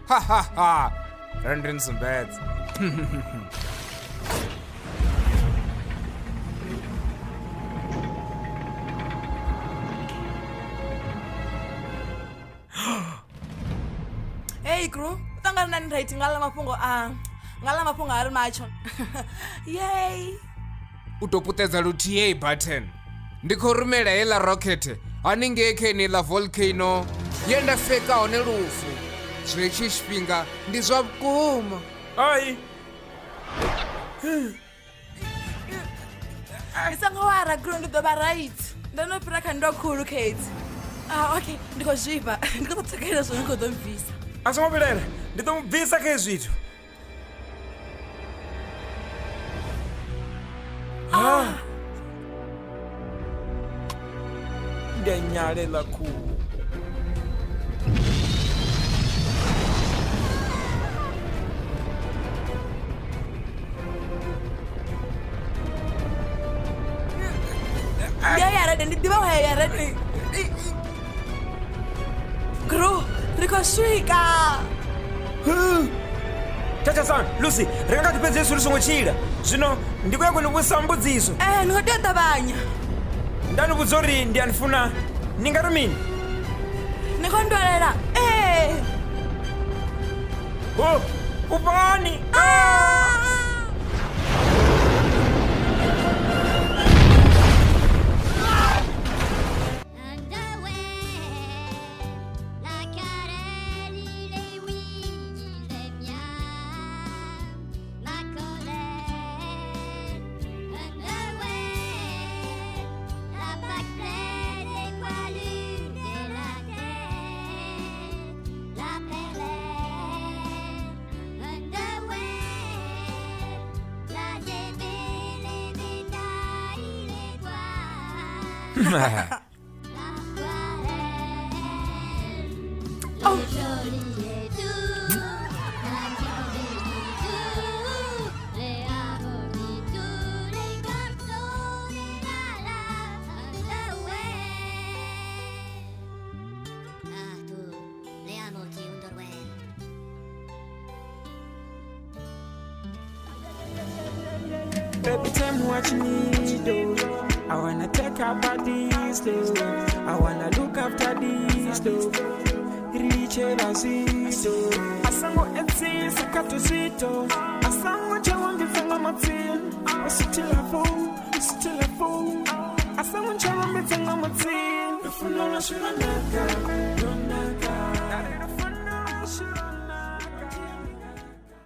Ha ha ha. Rendering some beds. Hey crew, tanga nani rating ngala mapungo ari macho. Yay! Utoputedza luTA button. Ndikhorumela hela rocket. Anenge ekheni la volcano. Yenda feka one lufu. Zvechi xipinga ndi zwa vhukuma. Ai. Isangawara crew ndo ba right. Ndanopira kando khulu Kate. Okay, ndikozvipa. Ndikutsekela zvone kodomvisa. Asingobelera, nditomubvisa ke zvito. Ndenyalela ku. Yara ndidiba wa yara. Crew, ndikosvika. Chacha-san, Lucy, rega tipedze solution ngochira. Zvino ndikuya kunobvisa mbudziso. Ndinotenda banya. Ndanobvudza uri ndianifuna ningarumini. Nikondorera. Oh, upani. Baby, tell me what you need, though. I wanna take our bodies, though. I wanna look after these, though. Reach it as it, though. Asango etsi, sakato sito. Asango chawambi fanga matin. Still a phone. Asango chawambi fanga matin. If you know I should have